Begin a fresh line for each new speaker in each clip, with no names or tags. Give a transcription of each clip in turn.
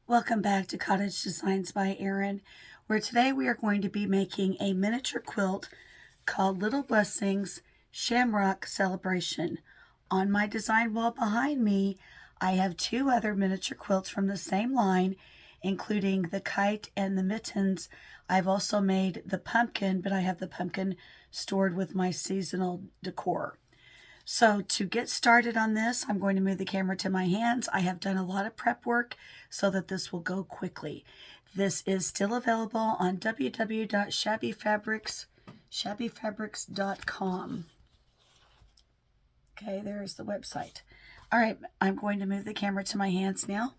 Welcome back to Cottage Designs by Erin, where today we are going to be making a miniature quilt called Little Blessings Shamrock Celebration. On my design wall behind me, I have two other miniature quilts from the same line, including the kite and the mittens. I've also made the pumpkin, but I have the pumpkin stored with my seasonal decor. So to get started on this, I'm going to move the camera to my hands. I have done a lot of prep work so that this will go quickly. This is still available on www.shabbyfabrics.com. Okay, there's the website. All right, I'm going to move the camera to my hands now.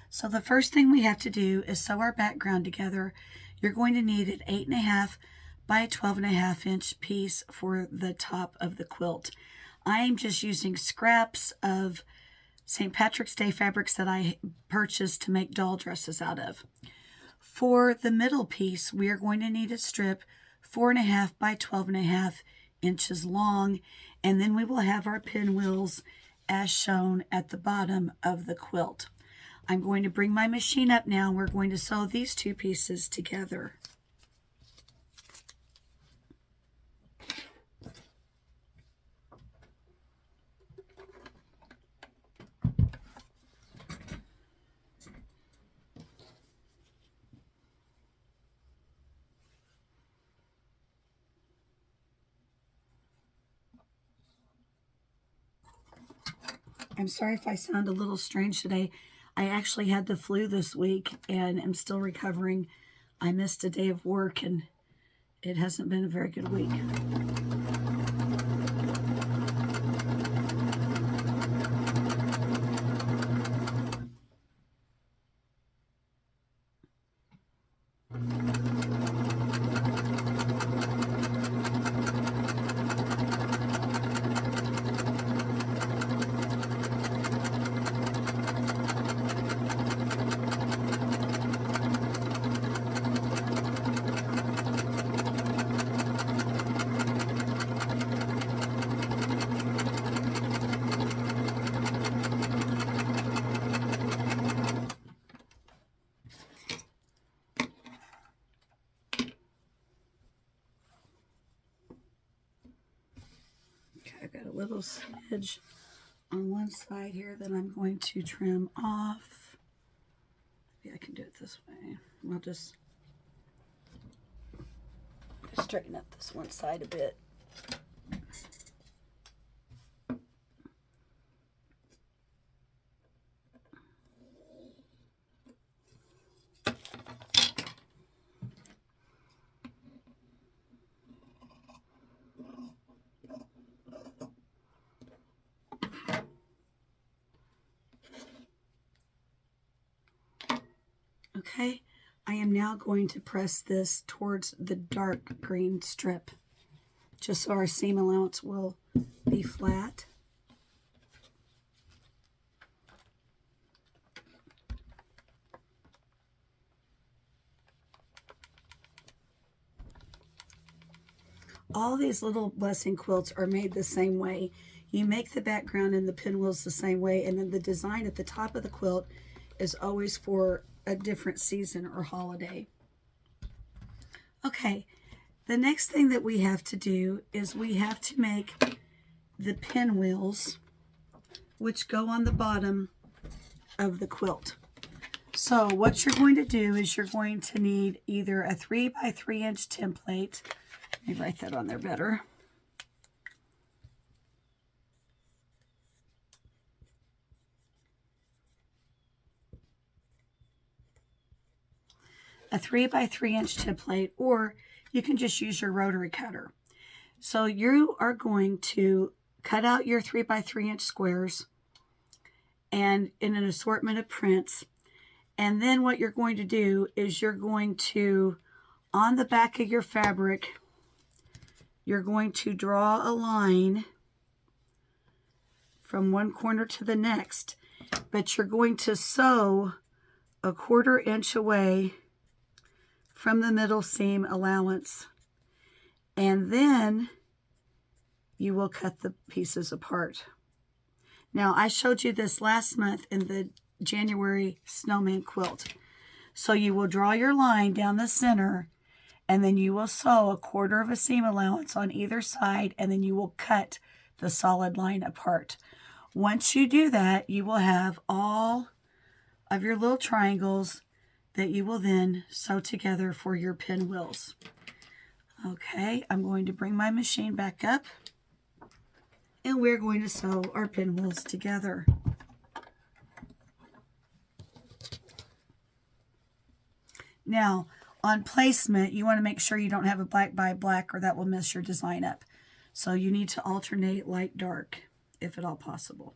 So the first thing we have to do is sew our background together. You're going to need an 8.5 by 12.5 inch piece for the top of the quilt. I am just using scraps of St. Patrick's Day fabrics that I purchased to make doll dresses out of. For the middle piece, we are going to need a strip 4.5 by 12.5 inches long, and then we will have our pinwheels as shown at the bottom of the quilt. I'm going to bring my machine up now, and we're going to sew these two pieces together. I'm sorry if I sound a little strange today. I actually had the flu this week and am still recovering. I missed a day of work and it hasn't been a very good week. I've got a little smidge on one side here that I'm going to trim off. Maybe I can do it this way. I'll just straighten up this one side a bit. Okay, I am now going to press this towards the dark green strip, just so our seam allowance will be flat. All these little blessing quilts are made the same way. You make the background and the pinwheels the same way, and then the design at the top of the quilt is always for a different season or holiday. Okay, the next thing that we have to do is we have to make the pinwheels, which go on the bottom of the quilt. So what you're going to do is you're going to need either a 3 by 3 inch template. Let me write that on there better. A 3 by 3 inch template, or you can just use your rotary cutter. So you are going to cut out your 3 by 3 inch squares and in an assortment of prints. And then what you're going to do is you're going to, on the back of your fabric, you're going to draw a line from one corner to the next, but you're going to sew a 1/4 inch away from the middle seam allowance, and then you will cut the pieces apart. Now, I showed you this last month in the January snowman quilt. So you will draw your line down the center, and then you will sew a 1/4 of a seam allowance on either side, and then you will cut the solid line apart. Once you do that, you will have all of your little triangles that you will then sew together for your pinwheels. Okay, I'm going to bring my machine back up, and we're going to sew our pinwheels together. Now, on placement, you want to make sure you don't have a black by black, or that will mess your design up. So you need to alternate light dark, if at all possible.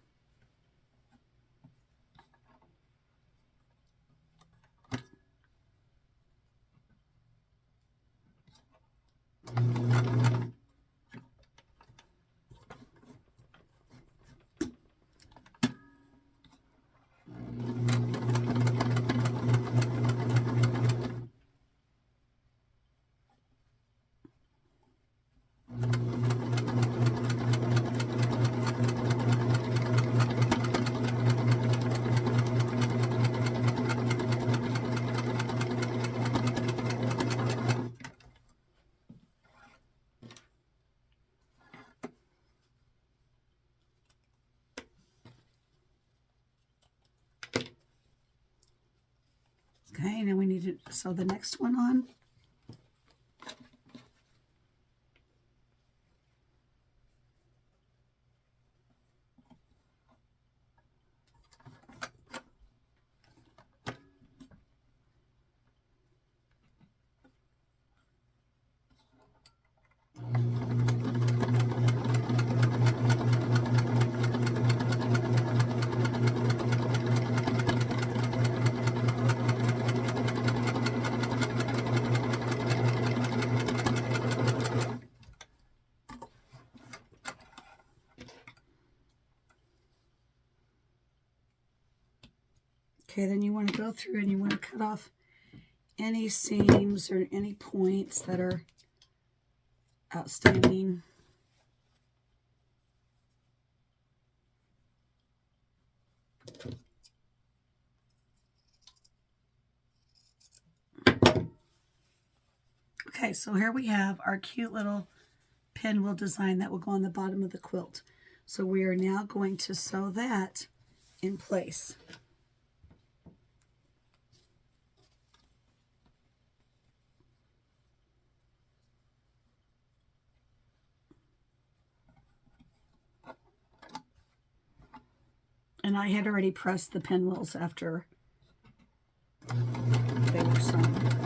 Okay, now we need to sew the next one on. Okay, then you want to go through and you want to cut off any seams or any points that are outstanding. Okay, so here we have our cute little pinwheel design that will go on the bottom of the quilt. So we are now going to sew that in place. And I had already pressed the pinwheels after they were sewn.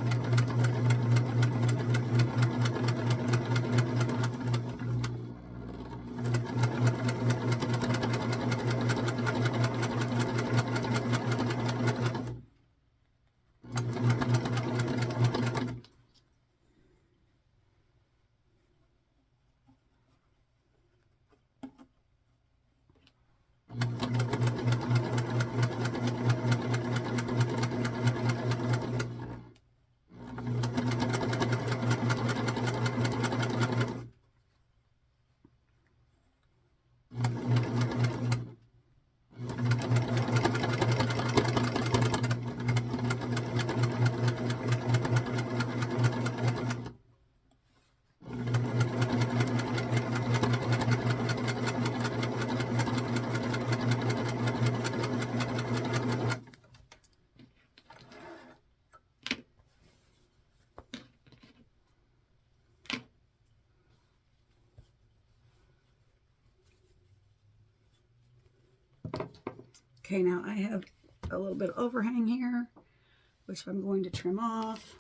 Okay, now I have a little bit of overhang here, which I'm going to trim off.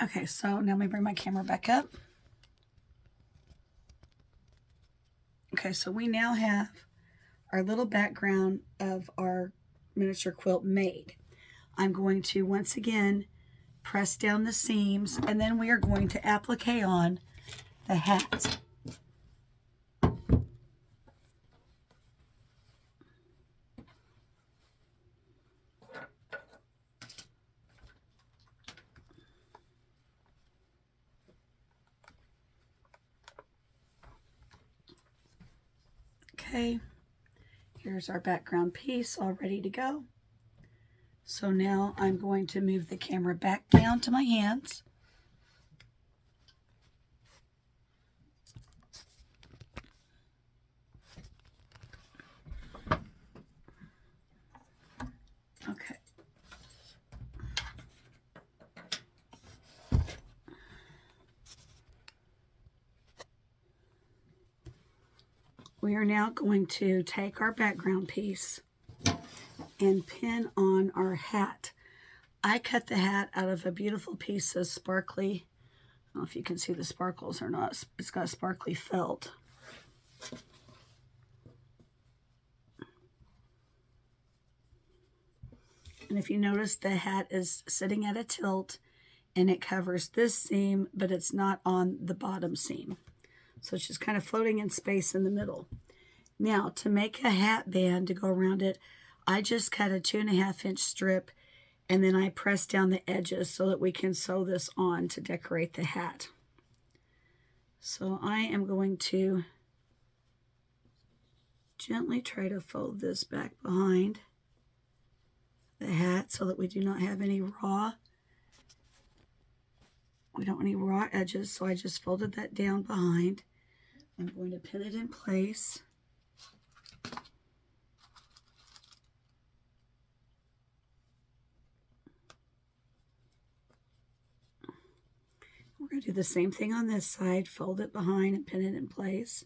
Okay, so now let me bring my camera back up. Okay, so we now have our little background of our miniature quilt made. I'm going to once again press down the seams, and then we are going to applique on the hat. Okay, here's our background piece all ready to go. So now I'm going to move the camera back down to my hands. Okay. We are now going to take our background piece and pin on our hat. I cut the hat out of a beautiful piece of sparkly, I don't know if you can see the sparkles or not, it's got sparkly felt. And if you notice, the hat is sitting at a tilt and it covers this seam, but it's not on the bottom seam. So it's just kind of floating in space in the middle. Now, to make a hat band to go around it, I just cut a 2.5 inch strip, and then I press down the edges so that we can sew this on to decorate the hat. So I am going to gently try to fold this back behind the hat so that we do not have any raw. We don't want any raw edges, so I just folded that down behind. I'm going to pin it in place. We're going to do the same thing on this side, fold it behind and pin it in place.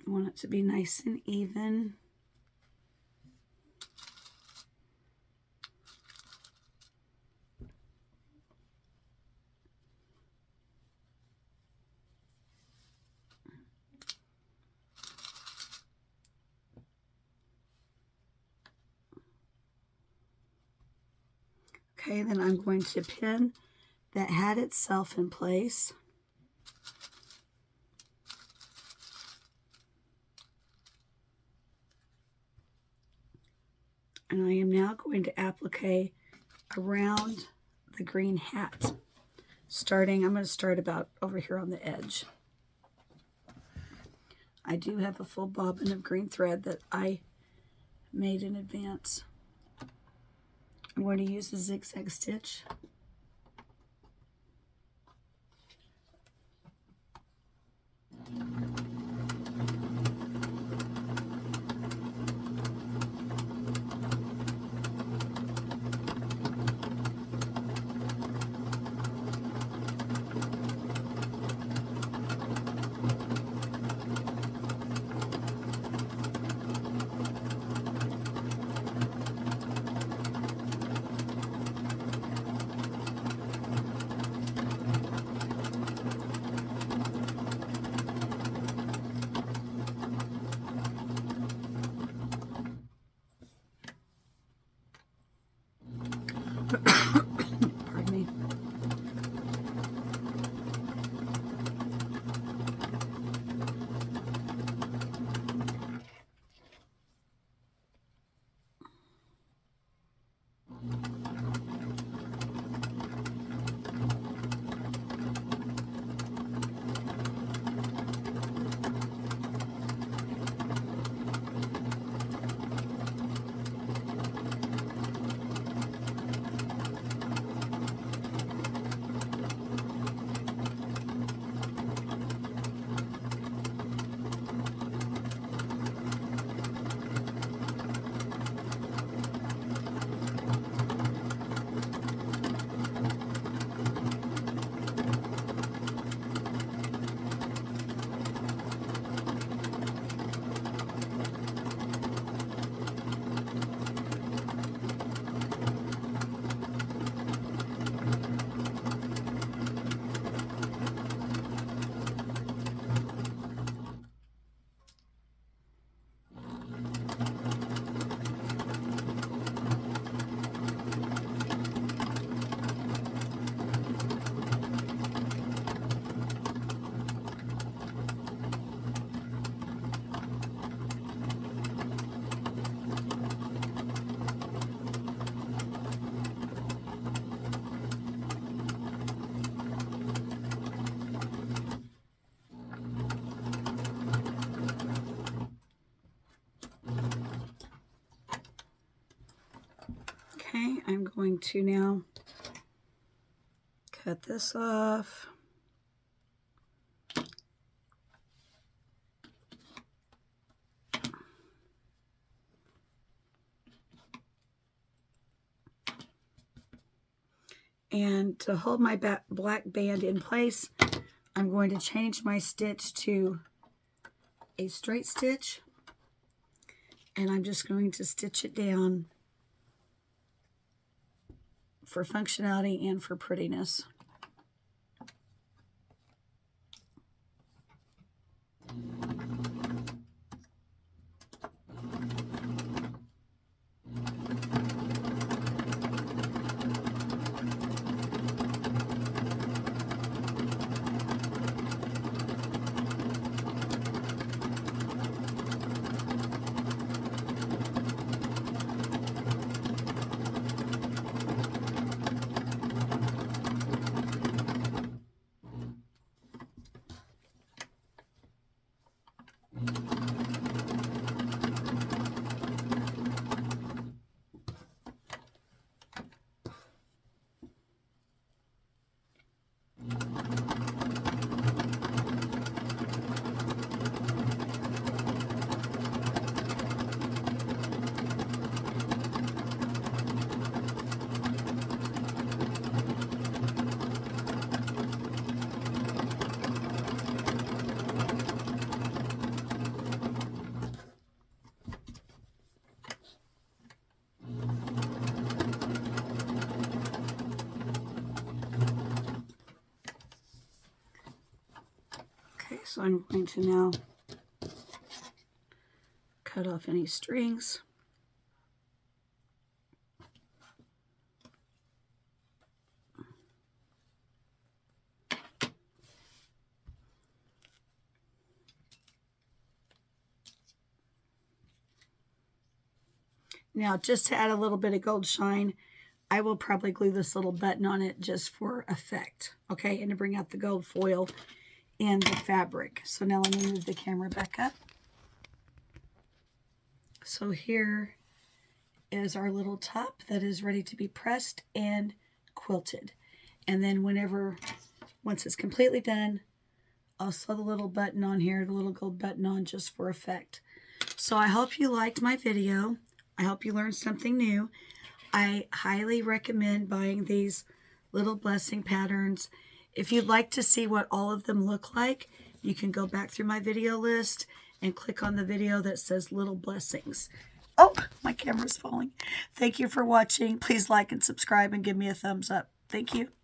You want it to be nice and even. Okay, then I'm going to pin that hat itself in place. And I am now going to applique around the green hat. I'm going to start about over here on the edge. I do have a full bobbin of green thread that I made in advance. I'm going to use a zigzag stitch. Pardon me. I'm going to now cut this off. And to hold my black band in place, I'm going to change my stitch to a straight stitch, and I'm just going to stitch it down for functionality and for prettiness. Okay, so I'm going to now cut off any strings. Now, just to add a little bit of gold shine, I will probably glue this little button on it just for effect, okay, and to bring out the gold foil in the fabric. So now let me move the camera back up. So here is our little top that is ready to be pressed and quilted. And then once it's completely done, I'll sew the little button on here, the little gold button on, just for effect. So I hope you liked my video. I hope you learned something new. I highly recommend buying these little blessing patterns. If you'd like to see what all of them look like, you can go back through my video list and click on the video that says Little Blessings. Oh, my camera's falling. Thank you for watching. Please like and subscribe and give me a thumbs up. Thank you.